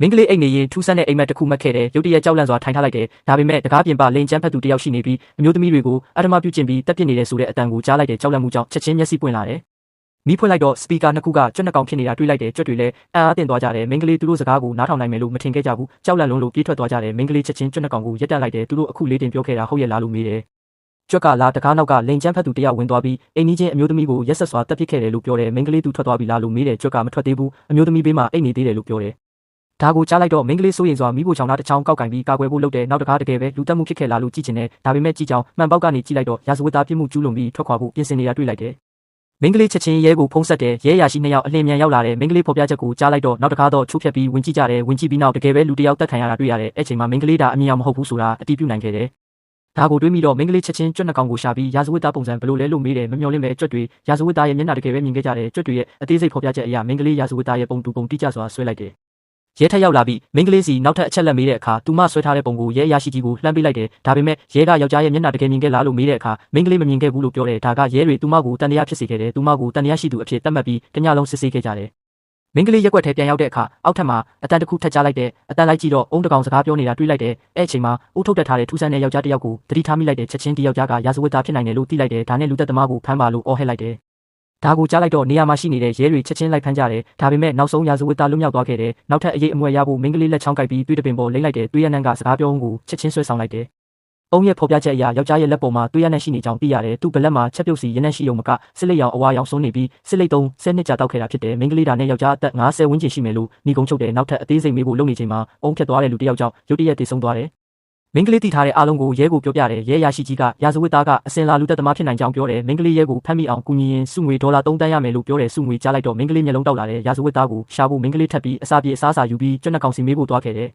မင်းကလေးအိတ်နေရင်ထူးဆန်းတဲ့အိမ်မက်တစ်ခုမှတ်ခဲ့တယ်ရုတ်တရက်ကြောက်လန့်စွာထိုင်ထားလိုက်တယ်ဒါပေမဲ့တကားပြင်ပလိန်ကျန်းဖက်သူတယောက်ရှိနေပြီးအမျိုးသမီးတွေကိုအဓမ္မပြုကျင့်ပြီးတက်ပစ်နေတဲ့ဆိုတဲ့အတန်ကိုကြားလိုက်တဲ့ကြောက်လန့်မှုကြောင့်ချက်ချင်းမျက်စိပွင့်လာတယ်မီးဖွင့်လိုက်တော့စပီကာနှစ်ခုကကြွက်နှကောင်ဖြစ်နေတာတွေ့လိုက်တယ်ကြွက်တွေလည်းအံ့အားသင့်သွားကြတယ်မင်းကလေးသူတို့စကားကိုနားထောင်နိုင်မယ်လို့မထင်ခဲ့ကြဘူးကြောက်လန့်လုံးလို့ပြေးထွက်သွားကြတယ်မင်းကလေးချက်ချင်းကြွက်နှကောင်ကိုရက်တက်လိုက်တယ်သူတို့အခုလေးတင်ပြောခဲ့တာဟုတ်ရဲ့လားလို့မေးတယ်ကြွက်ကလာတကားနောက်ကလိန်ကျန်းဖက်သူတယောက်ဝင်သွားပြီးအိမ်ကြီးချင်းအမျိုးသမီးကိုရက်ဆက်စွာတက်ပစ်ခဲ့တယ်လို့ပြောတယ်မင်းကလေးသူထွက်သွားပြီလားလို့မေးတယ်ကြွက်ကမထွက်သေးဘူးအမျိုးသမီးဘေးမှာအိတ်နေသေးတယ်လို့ပြောတယ်ဒါကိုကြားလိုက်တော့မင်းကလေးစိုးရိမ်စွာမိဖို့ချောင်းသားတစ်ချောင်းကောက်ကင်ပြီးကာကွယ်ဖို့လုပ်တယ်နောက်တကားတကယ်ပဲလူတက်မှုဖြစ်ခဲ့လားလို့ကြည့်ချင်တယ်ဒါပေမဲ့ကြည့်ကြောင်မှန်ပေါက်ကနေကြည့်လိုက်တော့ရာဇဝတ်သားပြစ်မှုကျူးလွန်ပြီးထွက်ခွာဖို့ပြင်ဆင်နေတာတွေ့လိုက်တယ်မင်းကလေးချက်ချင်းရဲကိုဖုံးဆက်တယ်ရဲရာရှိနှစ်ယောက်အလင်းမြန်ရောက်လာတယ်မင်းကလေးဖော်ပြချက်ကိုကြားလိုက်တော့နောက်တကားတော့ချိုးဖြတ်ပြီးဝင်ကြည့်ကြတယ်ဝင်ကြည့်ပြီးနောက်တကယ်ပဲလူတယောက်တက်ခံရတာတွေ့ရတယ်အဲ့ချိန်မှာမင်းကလေးဒါအမြင်အောင်မဟုတ်ဘူးဆိုတာအတိပြုနိုင်ခဲ့တယ်ဒါကိုတွေးမိတော့မင်းကလေးချက်ချင်းကြွက်နှကောင်ကိုရှာပြီးရာဇဝတ်သားပုံစံဘယ်လိုလဲလို့မေးတယ်မမျှော်လင့်ပဲကြွက်တွေရာဇဝတ်သားရဲ့မျက်နှာတကယ်ပဲမြင်ခဲ့ကြတယ်ကြွက်တွေရဲ့အသေးစိတ်ဖော်ပြချက်အရမင်းကလေးရာဇဝတ်သားရဲ့ပုံတူပုံတိကျစွာဆွဲလိုက်တယ်ရဲထက်ရောက်လာပြီးမင်းကလေးစီနောက်ထပ်အချက်လက်မေးတဲ့အခါသူမဆွဲထားတဲ့ပုံကိုရဲအရာရှိကြီးကိုလှမ်းပေးလိုက်တယ်ဒါပေမဲ့ရဲကယောက်ျားရဲ့မျက်နှာတကယ်မြင်ခဲ့လားလို့မေးတဲ့အခါမင်းကလေးမမြင်ခဲ့ဘူးလို့ပြောတယ်ဒါကရဲတွေသူမကိုတန်တရားဖြစ်စေခဲ့တယ်သူမကိုတန်တရားရှိသူအဖြစ်သတ်မှတ်ပြီးတညလုံးစစ်ဆေးခဲ့ကြတယ်မင်းကလေးရက်ွက်ထဲပြန်ရောက်တဲ့အခါအောက်ထပ်မှာအတန်တစ်ခုထက်ကြားလိုက်တယ်အတန်လိုက်ကြည့်တော့အုံးတကောင်စကားပြောနေတာတွေ့လိုက်တယ်အဲ့အချိန်မှာအုတ်ထုတ်တက်ထားတဲ့ထူးဆန်းတဲ့ယောက်ျားတစ်ယောက်ကိုသတိထားမိလိုက်တဲ့ချက်ချင်းဒီယောက်ျားကရာဇဝတ်သားဖြစ်နိုင်တယ်လို့သိလိုက်တယ်ဒါနဲ့လူသက်သမားကိုဖမ်းပါလို့အော်ဟစ်လိုက်တယ်ဒါကိုကြားလိုက်တော့နေရာမှာရှိနေတဲ့ရဲတွေချက်ချင်းလိုက်ဖမ်းကြတယ်ဒါပေမဲ့နောက်ဆုံးရာဇဝတ်သားလွတ်မြောက်သွားခဲ့တယ်နောက်ထပ်အရေးအမွေရဖို့မင်းကလေးလက်ချောင်းကိုက်ပြီးသွေးတပင်ပေါ်လိမ့်လိုက်တယ်သွေးရနံကစကားပြောကိုချက်ချင်းဆွဲဆောင်လိုက်တယ်အုံးရဲ့ဖော်ပြချက်အရယောက်ျားရဲ့လက်ပေါ်မှာသွေးရနံရှိနေကြောင်းသိရတယ်သူ့ဗလက်မှာချက်ပြုတ်စီရနံရှိုံမကစစ်လက်ရောင်အဝါရောင်ဆုံးနေပြီးစစ်လက်3 10နှစ်ကြာတောက်ခဲ့တာဖြစ်တယ်မင်းကလေးဒါနဲ့ယောက်ျားအသက်50ဝန်းကျင်ရှိမယ်လို့ညီကုန်းချုပ်တယ်နောက်ထပ်အသေးစိတ်မေးဖို့လုပ်နေချိန်မှာအုံးဖြတ်သွားတဲ့လူတစ်ယောက်ကြောင့်ရုတ်တရက်တည်ဆုံသွားတယ်မင်းကလေးတီထားတဲ့အားလုံးကိုရဲကိုပြောပြတယ်ရဲရရှိကြီးကရာဇဝတ်သားကအစင်လာလူသက်သမားဖြစ်နိုင်ကြောင်းပြောတယ်မင်းကလေးရဲကိုဖမ်းမိအောင်ကူညီရင်စုငွေဒေါ်လာ3တန်းရမယ်လို့ပြောတယ်စုငွေကြားလိုက်တော့မင်းကလေးမျက်လုံးတောက်လာတယ်ရာဇဝတ်သားကိုရှာဖို့မင်းကလေးထပ်ပြီးအစာပြေအစားစာယူပြီးကျွတ်နှကောင်စီမေးဖို့သွားခဲ့တယ်